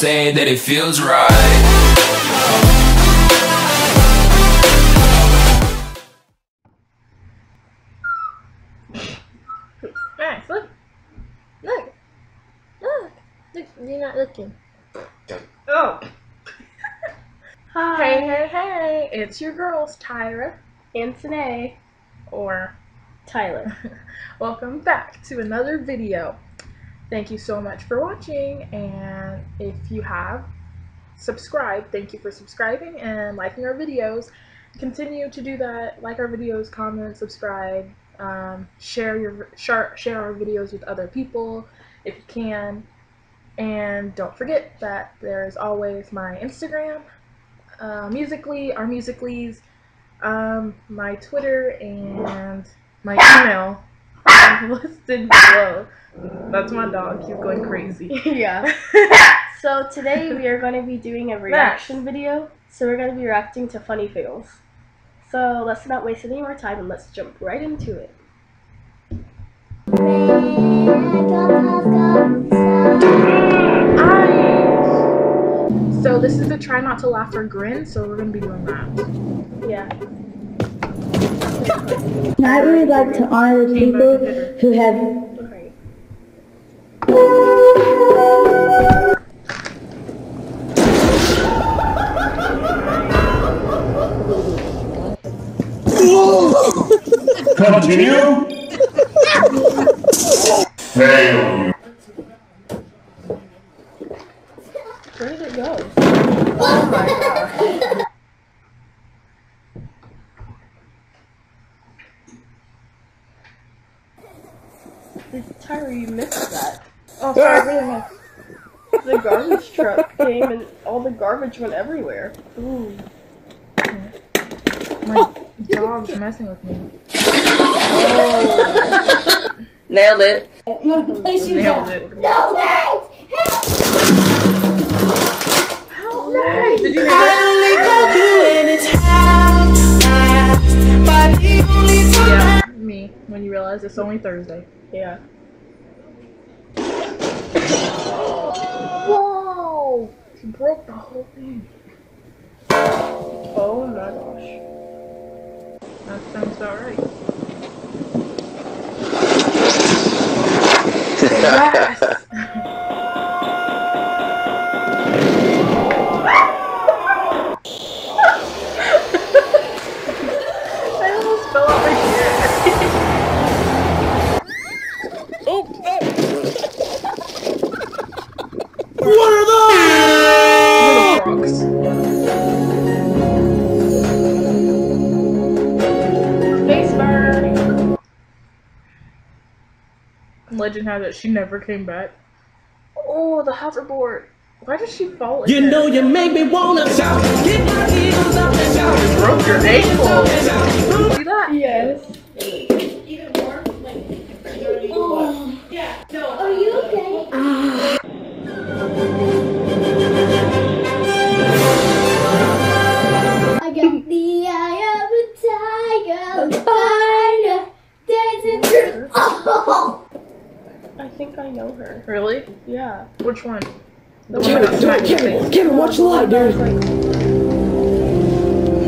saying that it feels right. Max, look. Look. Look. Look. You're not looking. Oh. Hi. Hey, hey, hey. It's your girls, Tyra. And Sine. Or Tyler. welcome back to another video. Thank you so much for watching, and if you have, subscribe. Thank you for subscribing and liking our videos. Continue to do that. Like our videos, comment, subscribe, share our videos with other people if you can. And don't forget that there's always my Instagram, Musically, our Musicallys, my Twitter, and my email listed below. That's my dog. He's going crazy. Yeah. So today we are going to be doing a reaction video. So we're going to be reacting to funny fails. So let's not waste any more time and let's jump right into it. So this is the try not to laugh or grin, so we're going to be doing that. Yeah. I would like to honor the people who have... Okay. Continue. Fail. Where did it go? Oh my gosh. Tyra, you missed that. Oh, sorry, really missed. The garbage truck came and all the garbage went everywhere. Ooh. My dog's messing with me. Oh. Nailed it. Nailed it. No, Nate! Help me! Did you hear that? Yeah, me. When you realize it's only Thursday. Yeah. Whoa! She broke the whole thing. Oh my gosh. That sounds about right. Yes! I almost fell out my chair. What are those? Little frogs. Face burn. Legend has it she never came back. Oh, the hoverboard. Why did she fall like You that? know you make me wanna shout. Get my heels up and shout. You broke your ankle. See that? Yes. Are you okay? I got the eye of a tiger, fire, dancing through. Oh! I think I know her. Really? Yeah. Which one? The one that smacked your face. Kevin, watch the light, dude.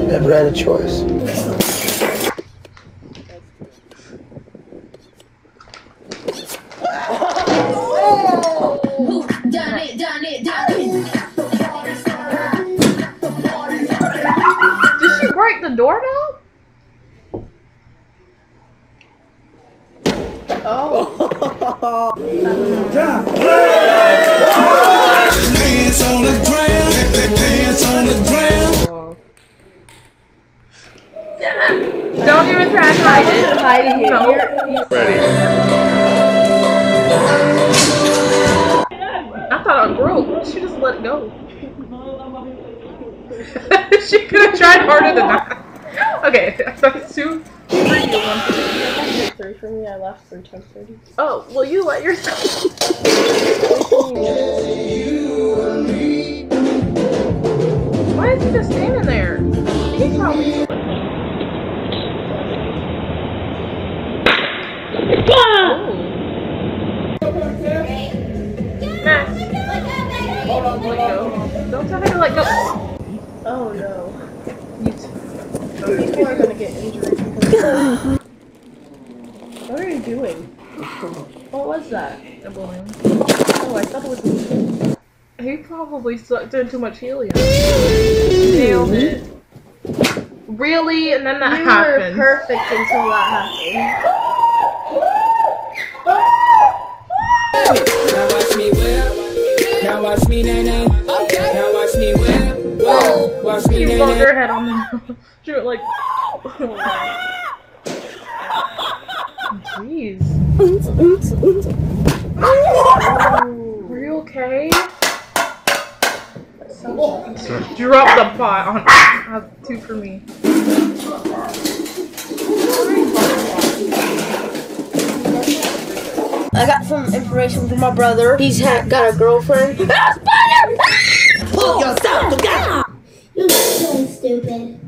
Never had a choice. Did she break the doorbell? Oh. Pants on the ground. Pants on the ground. Don't even try to hide it. Hiding it. No. I thought I broke. She just let it go. She could have tried harder than that. Okay, that's 2 for you, 1 for me. 3 for me. I left 3 times 30. Oh, well, you let yourself. Why is he just standing there? He's probably. Oh. Max. Let go. Don't tell me to let go. Oh no. You People are gonna get injured because what are you doing? What was that? a balloon. Oh, I thought it was me. He probably sucked in too much helium. Nailed it. Really? And then that You happened. were perfect until that happened. Now watch me whip. Now watch me nay nay. Now watch me whip. Watch me She nay bumped nay. her head on the nose. She went like, jeez. Are you okay? Drop the pot on. Have 2 for me. I got some information from my brother. He's got a girlfriend. Pull yourself together! You're so stupid.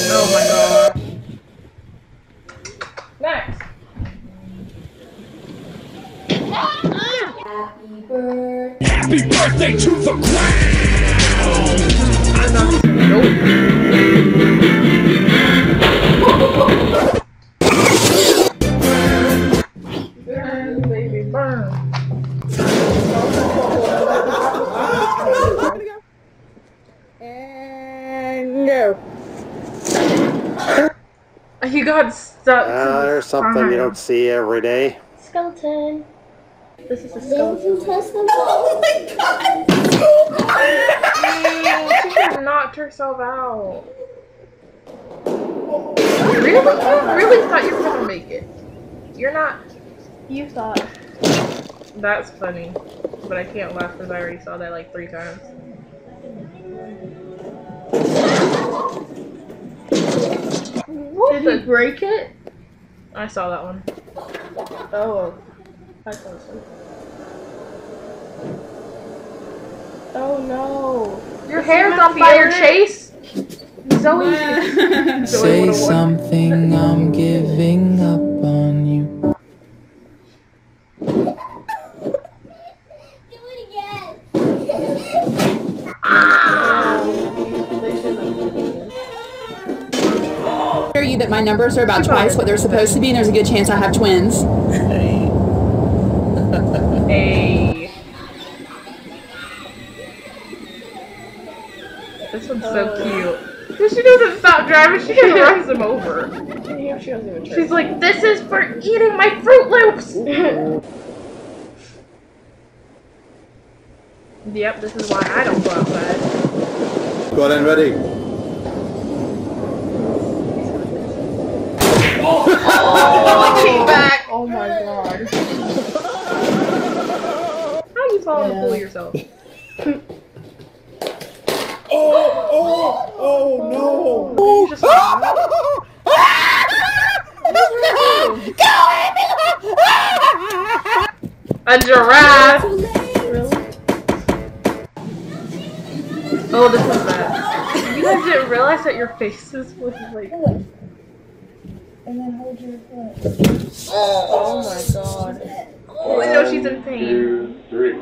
Oh my god. Next. Happy birthday. Happy birthday to the crown! Burn, baby, burn. And go. He got stuck. to the There's something you sign. don't see every day. Skeleton. This is a Did skeleton. you test them? Oh my god! She just knocked herself out. Really? You really thought you were gonna make it? You're not. You thought. That's funny. But I can't laugh because I already saw that like 3 times. Did he break it? I saw that one. Oh. I saw this one. Oh no. Your hair's on fire, Chase! Zoe. Say something, I'm giving up on you. Do it again! Assure you that my numbers are about twice what they're supposed to be, and there's a good chance I have twins. Hey. This one's so cute. Because she doesn't stop driving, she just runs him over. She doesn't even She's like, this is for eating my Fruit Loops! Yep, this is why I don't go outside. Go and ready. Oh, came back! Oh my god. How you fall in the pool yourself? Oh no! You just a giraffe! Really? Oh, this is bad. You guys didn't realize that your faces was like. And then hold your foot. Oh my god. Oh, I know she's in pain. 2, 3.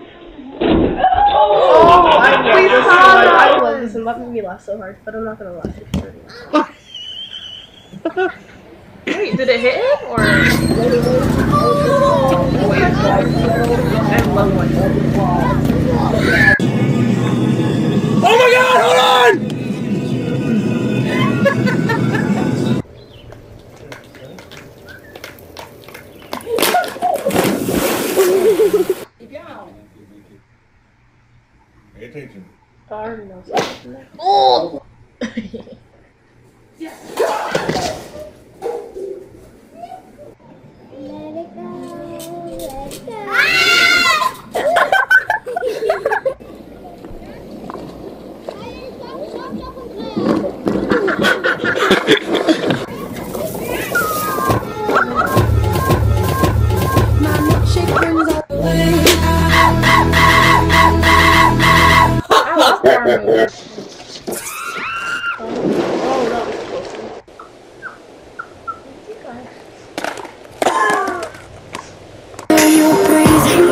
Oh, I we love saw this one. that. I love this one. That made me laugh so hard, but I'm not gonna laugh if you're Wait, did it hit him or? Wait, I love one. Oh my god, hold on! Pay attention. I already know something. Oh! Let it go, let it go. My milkshake brings out the I love horror movies. Oh, that was close. You're crazy.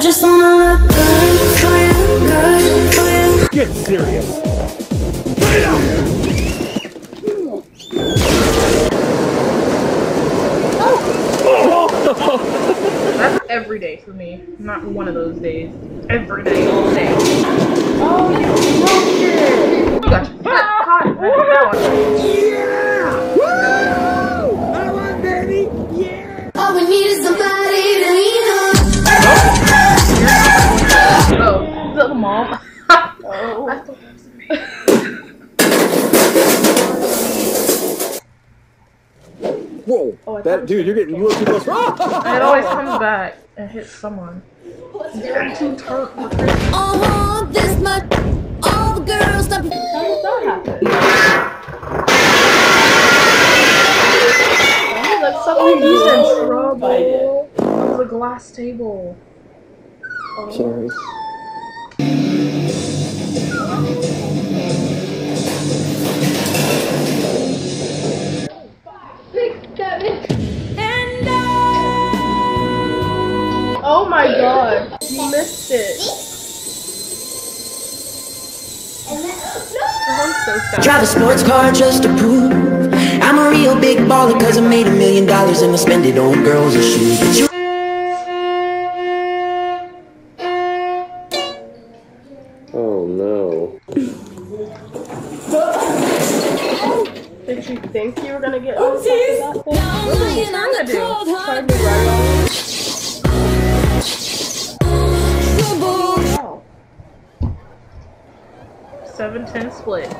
just wanna look good for you, good for you. Get serious. Put it out. That's every day for me. Not one of those days. Every day, all day. Oh, you broke it. Gotcha. Caught it. Yeah! Woo! All right, baby. Yeah! All we need is somebody to lean on. Oh, is that the mom? Oh. I thought that was me. Whoa. Oh, I That thought dude, you're getting a little too close. It always comes back and hits someone. You're too tart. Oh, this much. All the girls stop. How did that happen? Oh, that's something He's in you trouble. It was a glass table. Sorry. Oh my god, you missed it. I'm so sad. Drive a sports car just to prove I'm a real big baller, cause I made $1 million and I spend it on girls and shoes. But you Oh no. Did you think you were gonna get on top of that thing? What are you trying to do? Trying to ride on it. Wow. 7-10 split.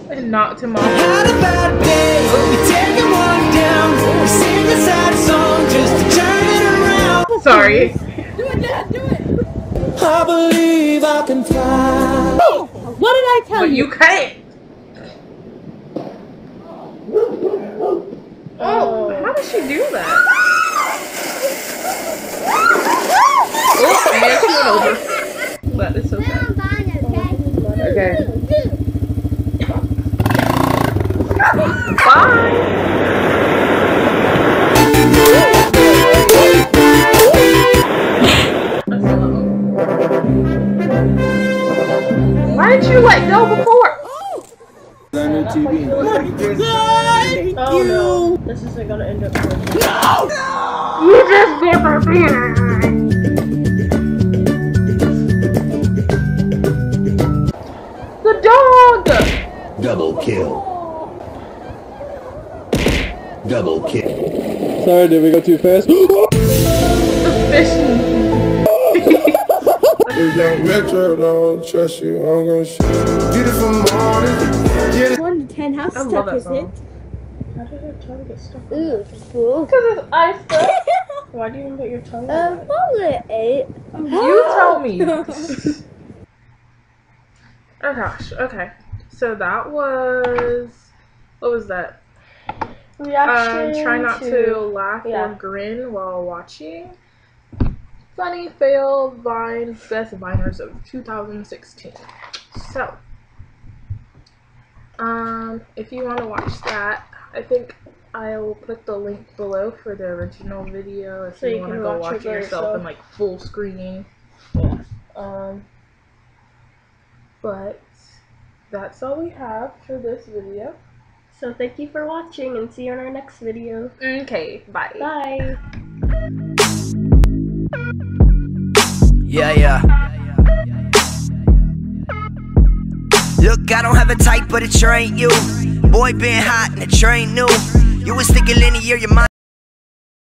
And knocked him off. had a bad day, we taking one down. We sing a sad song just to turn it around. Sorry. Do it, Dad, do it. I believe I can fly. What did I tell But you? you can't. Oh, how did she do that? Oh, man, she went over. That is so sad. Okay. Bye. Why didn't you let go before? On your TV. Oh no, this isn't gonna end up good. You just never did. The dog. Double kill. Double kill. Sorry, did we go too fast? The fish. Metro don't trust you. I'm gonna shoot. Beautiful morning. 1 to 10, how I love stuck that is song. it? How did her tongue get stuck? Ooh, fool. Because it's ice stuff. Why do you even put your tongue on it? Probably an 8. You tell me. Oh gosh. Okay. So that was. What was that? Reaction Try not to laugh yeah. or grin while watching. Funny fail Vine best Viners of 2016. So, if you want to watch that, I think I will put the link below for the original video if So you you want to can go watch watch it it by yourself yourself. in like full screen. Yeah. But that's all we have for this video. So thank you for watching and see you in our next video. Okay, bye. Bye. Yeah. Look, I don't have a type, but it sure ain't you. Boy been hot and it sure ain't new. You was thinking linear, your mind.